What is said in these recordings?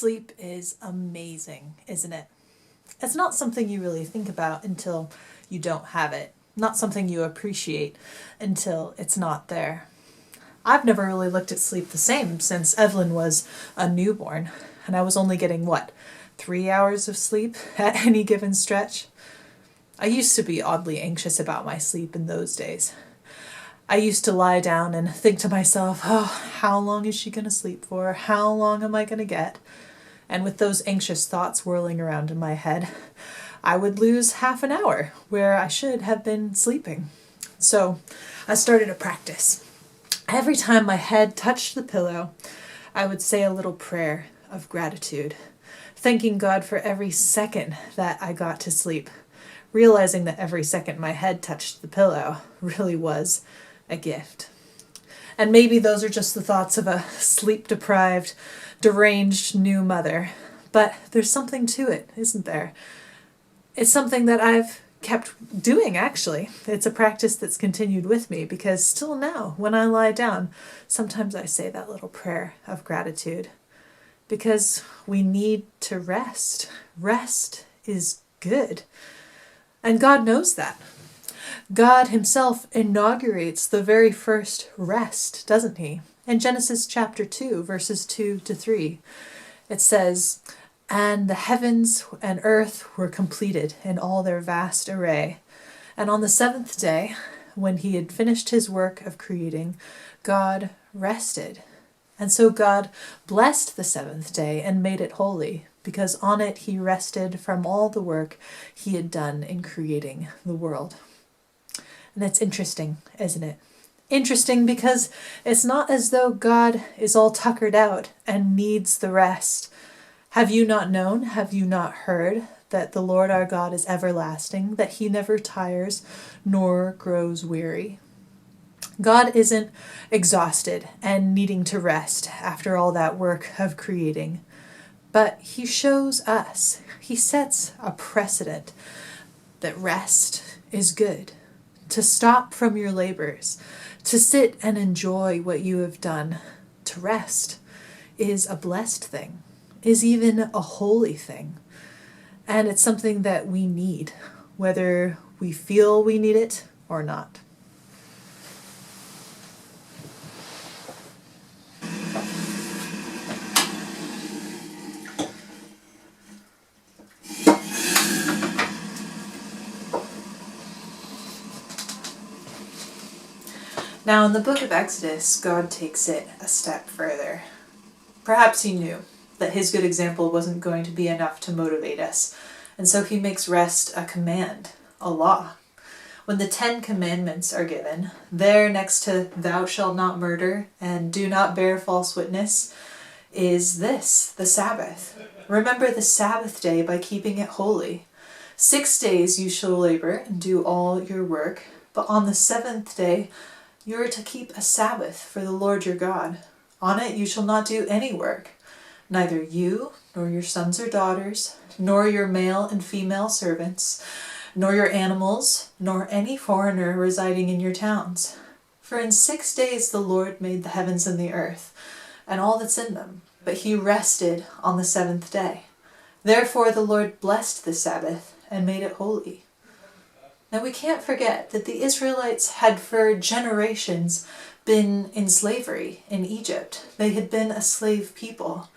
Sleep is amazing, isn't it? It's not something you really think about until you don't have it. Not something you appreciate until it's not there. I've never really looked at sleep the same since Evelyn was a newborn, and I was only getting, 3 hours of sleep at any given stretch? I used to be oddly anxious about my sleep in those days. I used to lie down and think to myself, how long is she going to sleep for? How long am I going to get? And with those anxious thoughts whirling around in my head, I would lose half an hour where I should have been sleeping. So I started a practice. Every time my head touched the pillow, I would say a little prayer of gratitude, thanking God for every second that I got to sleep, realizing that every second my head touched the pillow really was a gift. And maybe those are just the thoughts of a sleep-deprived, deranged new mother, but there's something to it, isn't there? It's something that I've kept doing, actually. It's a practice that's continued with me because still now, when I lie down, sometimes I say that little prayer of gratitude because we need to rest. Rest is good. And God knows that. God himself inaugurates the very first rest, doesn't he? In Genesis chapter 2, verses 2 to 3, it says, "And the heavens and earth were completed in all their vast array. And on the seventh day, when he had finished his work of creating, God rested. And so God blessed the seventh day and made it holy, because on it he rested from all the work he had done in creating the world." And that's interesting, isn't it? Interesting because it's not as though God is all tuckered out and needs the rest. Have you not known, have you not heard, that the Lord our God is everlasting, that he never tires nor grows weary? God isn't exhausted and needing to rest after all that work of creating, but he shows us, he sets a precedent that rest is good. To stop from your labors, to sit and enjoy what you have done, to rest is a blessed thing, is even a holy thing. And it's something that we need, whether we feel we need it or not. Now, in the book of Exodus, God takes it a step further. Perhaps he knew that his good example wasn't going to be enough to motivate us, and so he makes rest a command, a law. When the 10 Commandments are given, there next to "thou shalt not murder" and "do not bear false witness" is this, the Sabbath. Remember the Sabbath day by keeping it holy. 6 days you shall labor and do all your work, but on the seventh day you are to keep a Sabbath for the Lord your God. On it you shall not do any work, neither you, nor your sons or daughters, nor your male and female servants, nor your animals, nor any foreigner residing in your towns. For in 6 days the Lord made the heavens and the earth, and all that's in them, but he rested on the seventh day. Therefore the Lord blessed the Sabbath and made it holy. Now we can't forget that the Israelites had for generations been in slavery in Egypt. They had been a slave people.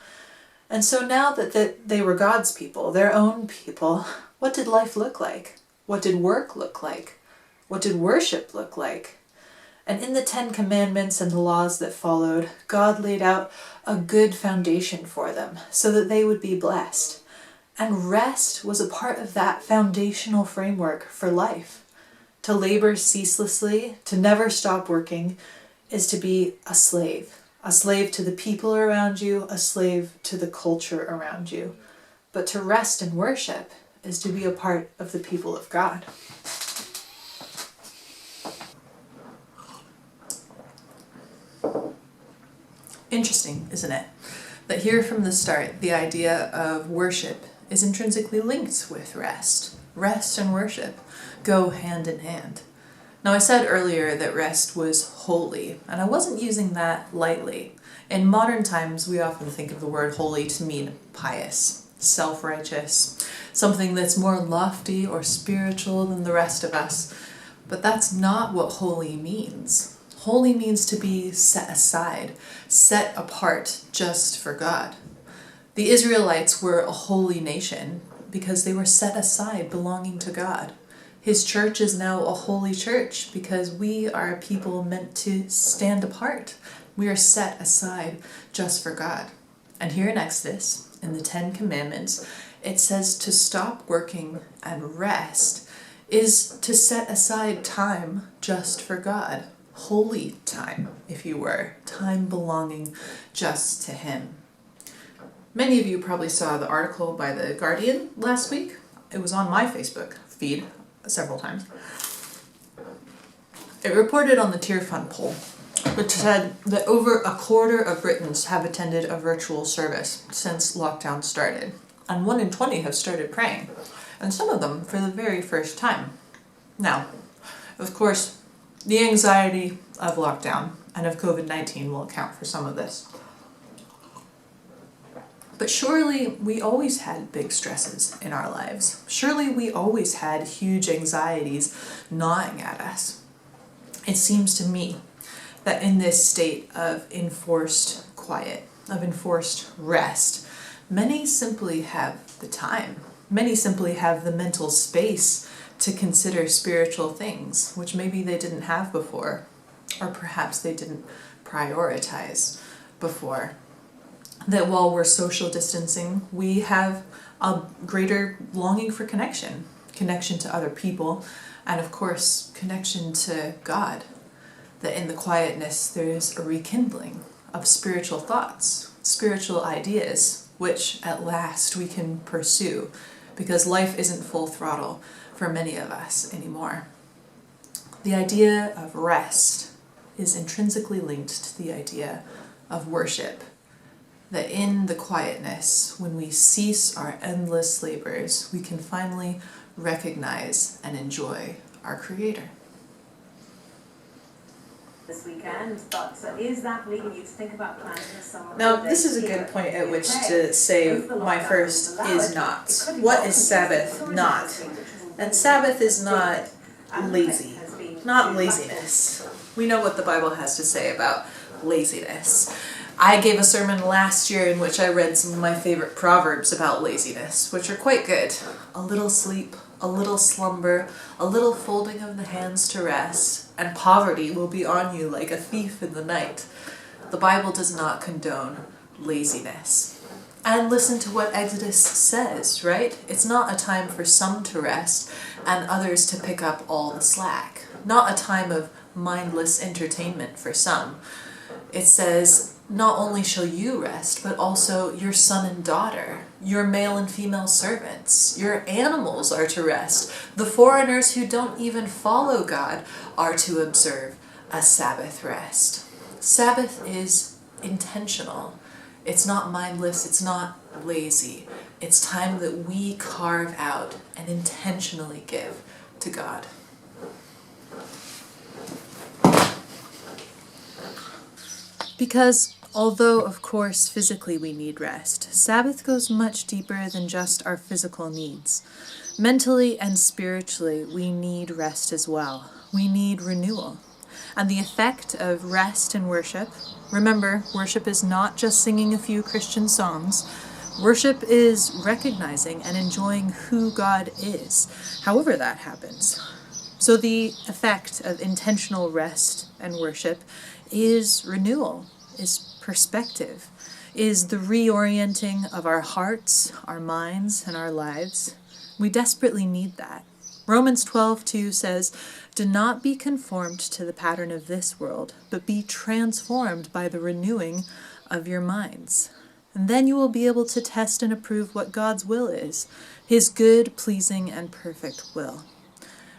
And so now that they were God's people, their own people, what did life look like? What did work look like? What did worship look like? And in the 10 Commandments and the laws that followed, God laid out a good foundation for them so that they would be blessed. And rest was a part of that foundational framework for life. To labor ceaselessly, to never stop working, is to be a slave to the people around you, a slave to the culture around you. But to rest and worship is to be a part of the people of God. Interesting, isn't it? That here from the start, the idea of worship is intrinsically linked with rest. Rest and worship go hand in hand. Now, I said earlier that rest was holy, and I wasn't using that lightly. In modern times, we often think of the word holy to mean pious, self-righteous, something that's more lofty or spiritual than the rest of us. But that's not what holy means. Holy means to be set aside, set apart just for God. The Israelites were a holy nation because they were set aside belonging to God. His church is now a holy church because we are a people meant to stand apart. We are set aside just for God. And here in Exodus, in the 10 Commandments, it says to stop working and rest is to set aside time just for God. Holy time, if you were. Time belonging just to Him. Many of you probably saw the article by The Guardian last week. It was on my Facebook feed several times. It reported on the Tear Fund poll, which said that over a quarter of Britons have attended a virtual service since lockdown started, and 1 in 20 have started praying, and some of them for the very first time. Now, of course, the anxiety of lockdown and of COVID-19 will account for some of this. But surely we always had big stresses in our lives. Surely we always had huge anxieties gnawing at us. It seems to me that in this state of enforced quiet, of enforced rest, many simply have the time. Many simply have the mental space to consider spiritual things, which maybe they didn't have before, or perhaps they didn't prioritize before. That while we're social distancing, we have a greater longing for connection to other people, and of course, connection to God. That in the quietness, there's a rekindling of spiritual thoughts, spiritual ideas, which at last we can pursue, because life isn't full throttle for many of us anymore. The idea of rest is intrinsically linked to the idea of worship. That in the quietness, when we cease our endless labors, we can finally recognize and enjoy our Creator. This weekend, but is that leading you to think about planning a summer? Now, this is a good point at which to say my first is not. What is Sabbath not? And Sabbath is not lazy, not laziness. We know what the Bible has to say about laziness. I gave a sermon last year in which I read some of my favorite proverbs about laziness, which are quite good. A little sleep, a little slumber, a little folding of the hands to rest, and poverty will be on you like a thief in the night. The Bible does not condone laziness. And listen to what Exodus says, right? It's not a time for some to rest and others to pick up all the slack. Not a time of mindless entertainment for some. It says, not only shall you rest, but also your son and daughter, your male and female servants, your animals are to rest. The foreigners who don't even follow God are to observe a Sabbath rest. Sabbath is intentional. It's not mindless, it's not lazy. It's time that we carve out and intentionally give to God. Because although, of course, physically we need rest, Sabbath goes much deeper than just our physical needs. Mentally and spiritually, we need rest as well. We need renewal. And the effect of rest and worship, remember, worship is not just singing a few Christian songs. Worship is recognizing and enjoying who God is, however that happens. So the effect of intentional rest and worship is renewal, is perspective, is the reorienting of our hearts, our minds, and our lives. We desperately need that. Romans 12:2 says, "Do not be conformed to the pattern of this world, but be transformed by the renewing of your minds. And then you will be able to test and approve what God's will is, His good, pleasing, and perfect will."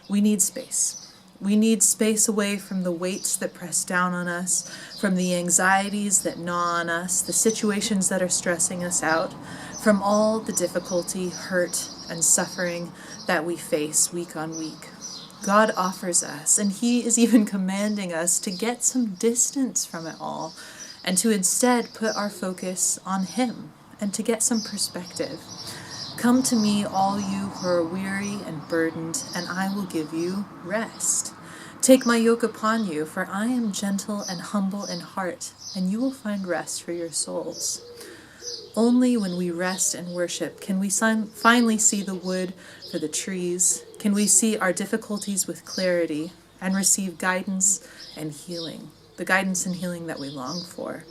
We need space. We need space away from the weights that press down on us, from the anxieties that gnaw on us, the situations that are stressing us out, from all the difficulty, hurt, and suffering that we face week on week. God offers us, and he is even commanding us to get some distance from it all and to instead put our focus on him and to get some perspective. Come to me, all you who are weary and burdened, and I will give you rest. Take my yoke upon you, for I am gentle and humble in heart, and you will find rest for your souls. Only when we rest and worship can we finally see the wood for the trees, can we see our difficulties with clarity and receive guidance and healing, the guidance and healing that we long for.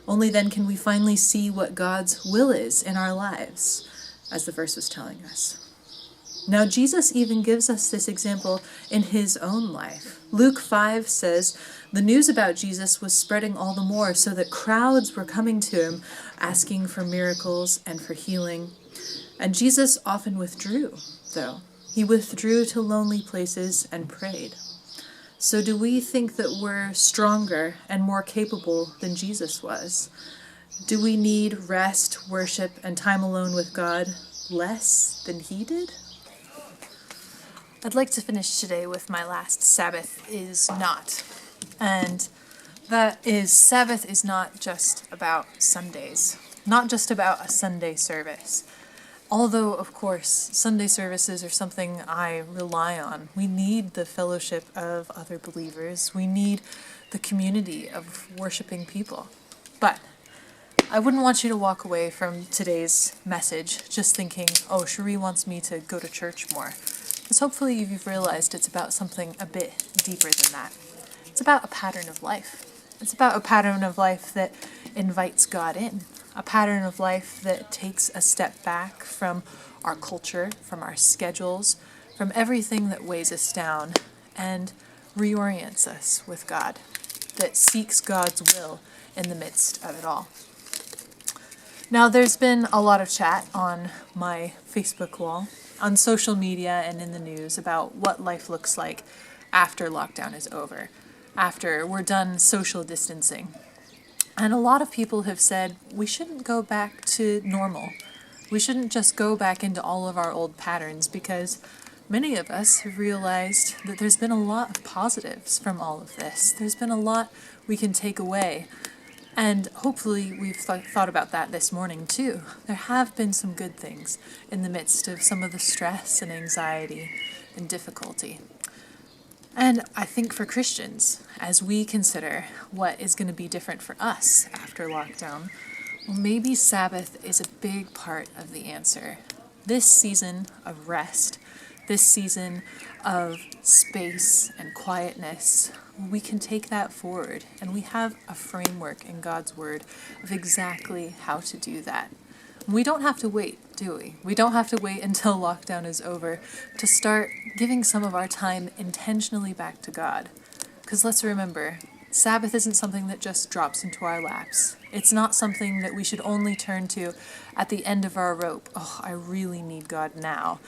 Only then can we finally see what God's will is in our lives, as the verse was telling us. Now, Jesus even gives us this example in his own life. Luke 5 says, the news about Jesus was spreading all the more so that crowds were coming to him, asking for miracles and for healing. And Jesus often withdrew, though. He withdrew to lonely places and prayed. So do we think that we're stronger and more capable than Jesus was? Do we need rest, worship, and time alone with God less than he did? I'd like to finish today with my last Sabbath is not. And that is, Sabbath is not just about Sundays, not just about a Sunday service. Although, of course, Sunday services are something I rely on. We need the fellowship of other believers. We need the community of worshiping people. But I wouldn't want you to walk away from today's message just thinking, oh, Cheri wants me to go to church more. Because hopefully you've realized it's about something a bit deeper than that. It's about a pattern of life. It's about a pattern of life that invites God in. A pattern of life that takes a step back from our culture, from our schedules, from everything that weighs us down, and reorients us with God, that seeks God's will in the midst of it all. Now, there's been a lot of chat on my Facebook wall, on social media and in the news about what life looks like after lockdown is over, after we're done social distancing. And a lot of people have said we shouldn't go back to normal. We shouldn't just go back into all of our old patterns because many of us have realized that there's been a lot of positives from all of this. There's been a lot we can take away. And hopefully we've thought about that this morning too. There have been some good things in the midst of some of the stress and anxiety and difficulty. And I think for Christians, as we consider what is going to be different for us after lockdown, well, maybe Sabbath is a big part of the answer. This season of rest, this season of space and quietness, we can take that forward, and we have a framework in God's Word of exactly how to do that. We don't have to wait, do we? We don't have to wait until lockdown is over to start giving some of our time intentionally back to God. Because let's remember, Sabbath isn't something that just drops into our laps. It's not something that we should only turn to at the end of our rope. Oh, I really need God now.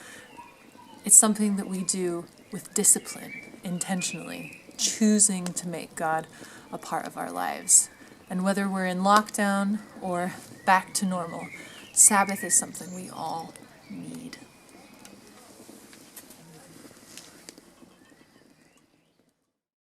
It's something that we do with discipline, intentionally, choosing to make God a part of our lives. And whether we're in lockdown or back to normal, Sabbath is something we all need.